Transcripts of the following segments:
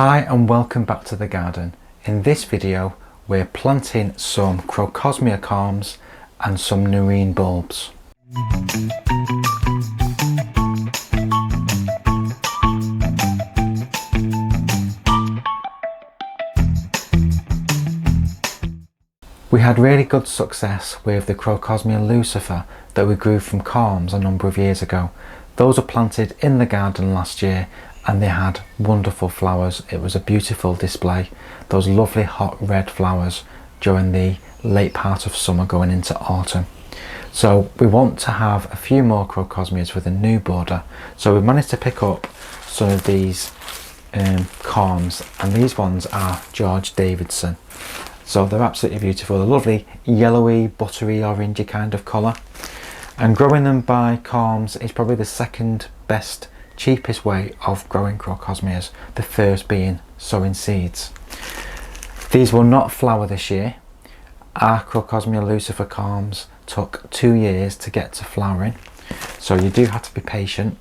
Hi and welcome back to the garden. In this video we're planting some Crocosmia corms and some Nerine bulbs. We had really good success with the Crocosmia lucifer that we grew from Corms a number of years ago. Those were planted in the garden last year and they had wonderful flowers. It was a beautiful display. Those lovely hot red flowers during the late part of summer going into autumn. So we want to have a few more Crocosmias with a new border. So we managed to pick up some of these Corms, and these ones are George Davison. So they're absolutely beautiful. They're lovely yellowy, buttery, orangey kind of colour. And growing them by Corms is probably the second best, cheapest way of growing Crocosmias, the first being sowing seeds. These will not flower this year. Our Crocosmia lucifer Corms took 2 years to get to flowering, so you do have to be patient.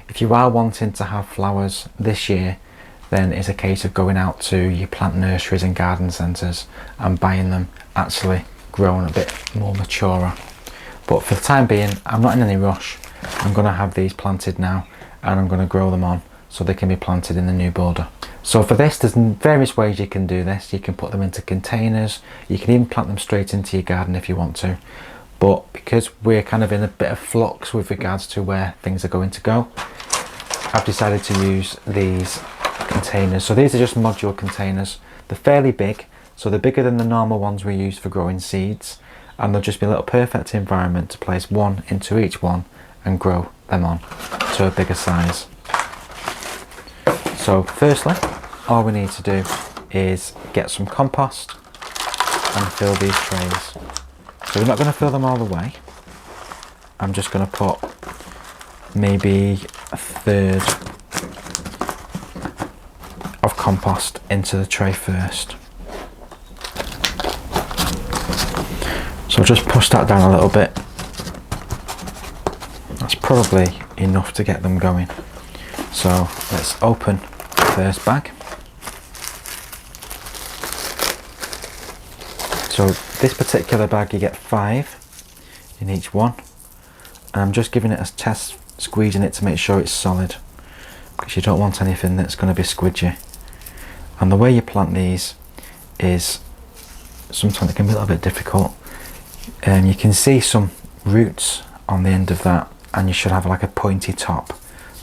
If you are wanting to have flowers this year, then it's a case of going out to your plant nurseries and garden centres and buying them actually grown a bit more maturer. But for the time being, I'm not in any rush. I'm going to have these planted now and I'm going to grow them on so they can be planted in the new border. So for this, there's various ways you can do this. You can put them into containers, you can even plant them straight into your garden if you want to. But because we're kind of in a bit of flux with regards to where things are going to go, I've decided to use these containers. So these are just modular containers. They're fairly big, so they're bigger than the normal ones we use for growing seeds, and they'll just be a little perfect environment to place one into each one and grow them on to a bigger size. So firstly, all we need to do is get some compost and fill these trays. So we're not going to fill them all the way. I'm just going to put maybe a third of compost into the tray first. So just push that down a little bit. That's probably enough to get them going. So let's open the first bag. So this particular bag, you get 5 in each one, and I'm just giving it a test, squeezing it to make sure it's solid, because you don't want anything that's going to be squidgy. And the way you plant these is sometimes it can be a little bit difficult. You can see some roots on the end of that, and you should have like a pointy top.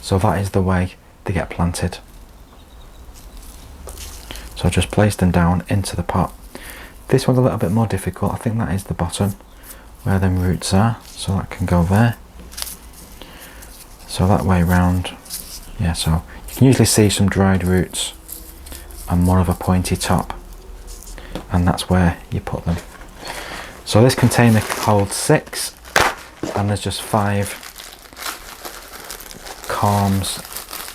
So that is the way they get planted. So just place them down into the pot. This one's a little bit more difficult. I think that is the bottom where them roots are, so that can go there. So that way round, yeah, so you can usually see some dried roots and more of a pointy top, and that's where you put them. So this container holds 6, and there's just 5 Corms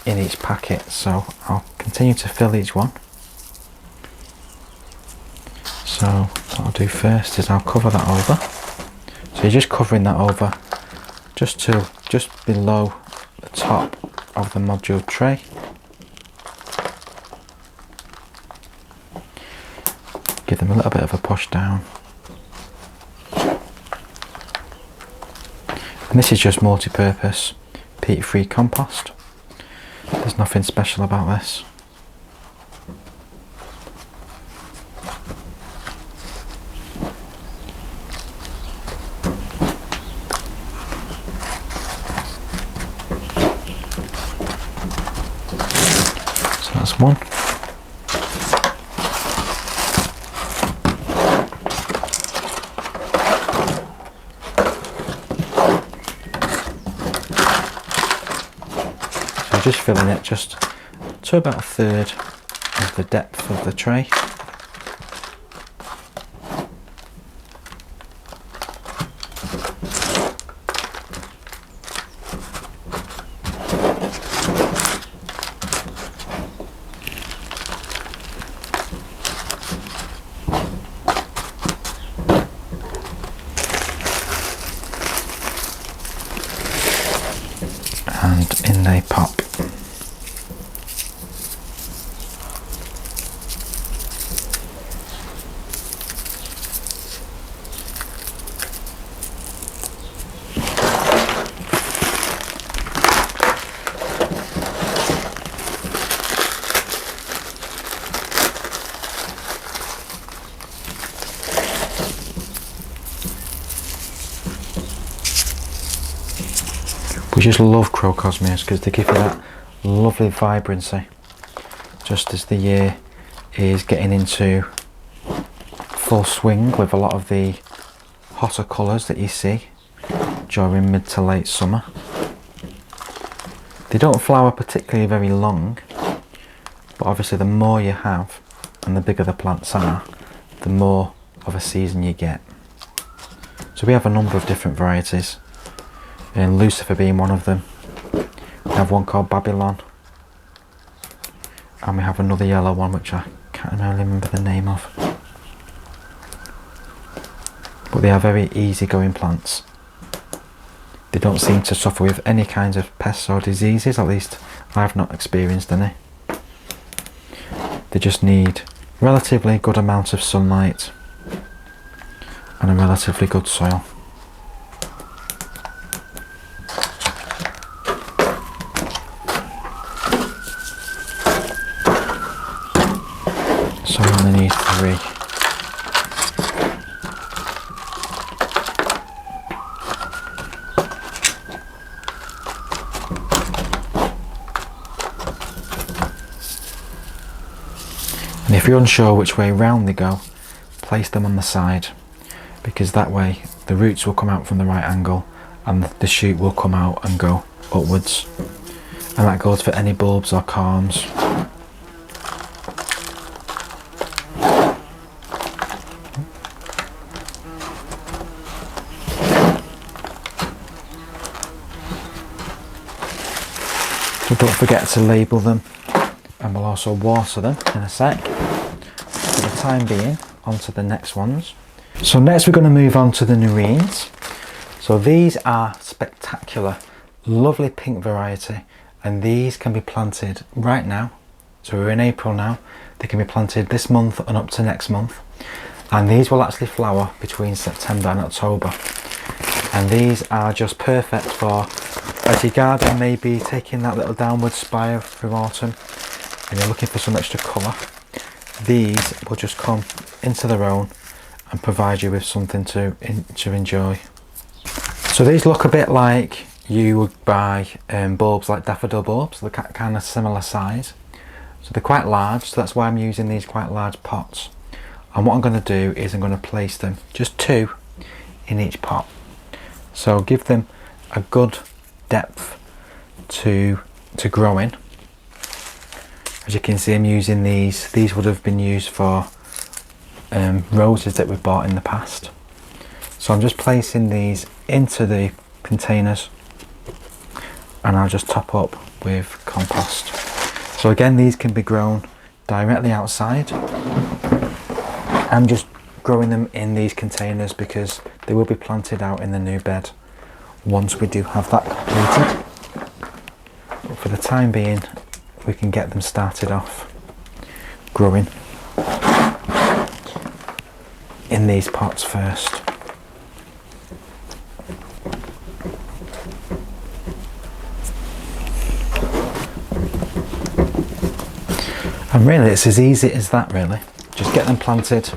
in each packet, so I'll continue to fill each one. So what I'll do first is I'll cover that over. So you're just covering that over just below the top of the module tray. Give them a little bit of a push down. And this is just multi-purpose peat-free compost. There's nothing special about this. So that's one. Just filling it just to about 1/3 of the depth of the tray. And in they pop. just love Crocosmias because they give you that lovely vibrancy just as the year is getting into full swing with a lot of the hotter colours that you see during mid to late summer. They don't flower particularly very long, but obviously the more you have and the bigger the plants are, the more of a season you get. So we have a number of different varieties, and Lucifer being one of them. We have one called Babylon, and we have another yellow one which I can't really remember the name of. But they are very easygoing plants. They don't seem to suffer with any kinds of pests or diseases, at least I've not experienced any. They just need relatively good amount of sunlight and a relatively good soil. So I only need 3. And if you're unsure which way round they go, place them on the side, because that way the roots will come out from the right angle and the shoot will come out and go upwards. And that goes for any bulbs or corms. So don't forget to label them, and we'll also water them in a sec. For the time being, on to the next ones. So next we're going to move on to the Nerines. So these are spectacular, lovely pink variety, and these can be planted right now. So we're in April now. They can be planted this month and up to next month, and these will actually flower between September and October. And these are just perfect for, as your garden may be taking that little downward spiral through autumn and you're looking for some extra colour, these will just come into their own and provide you with something to enjoy. So these look a bit like you would buy bulbs like daffodil bulbs. They're kind of similar size. So they're quite large, so that's why I'm using these quite large pots. And what I'm going to do is I'm going to place them, just 2 in each pot. So give them a good depth to grow in. As you can see, I'm using these. These would have been used for roses that we've bought in the past. So I'm just placing these into the containers, and I'll just top up with compost. So again, these can be grown directly outside. I'm just growing them in these containers because they will be planted out in the new bed once we do have that completed. But for the time being, we can get them started off growing in these pots first. And really it's as easy as that really. Just get them planted,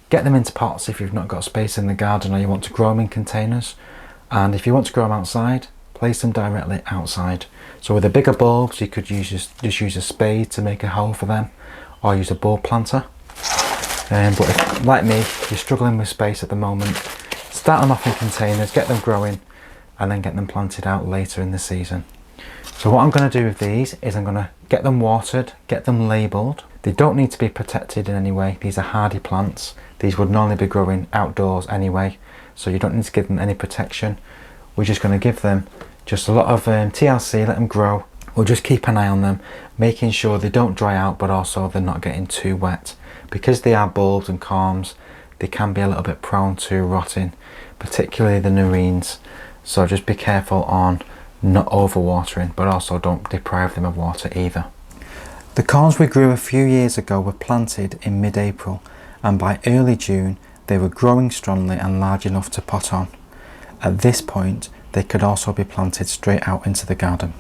get them into pots if you've not got space in the garden or you want to grow them in containers. And if you want to grow them outside, place them directly outside. So with the bigger bulbs, you could just use a spade to make a hole for them, or use a bulb planter. But if, like me, you're struggling with space at the moment, start them off in containers, get them growing, and then get them planted out later in the season. So what I'm going to do with these is I'm going to get them watered, get them labelled. They don't need to be protected in any way. These are hardy plants. These would normally be growing outdoors anyway, so you don't need to give them any protection. We're just going to give them just a lot of TLC, let them grow. We'll just keep an eye on them, making sure they don't dry out, but also they're not getting too wet. Because they are bulbs and corms, they can be a little bit prone to rotting, particularly the Nerines. So just be careful on not overwatering, but also don't deprive them of water either. The corms we grew a few years ago were planted in mid-April, and by early June they were growing strongly and large enough to pot on. At this point they could also be planted straight out into the garden.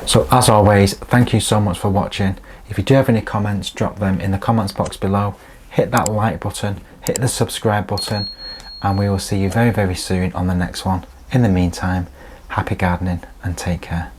So as always, thank you so much for watching. If you do have any comments, drop them in the comments box below. Hit that like button, hit the subscribe button, and we will see you very, very soon on the next one. In the meantime, happy gardening and take care.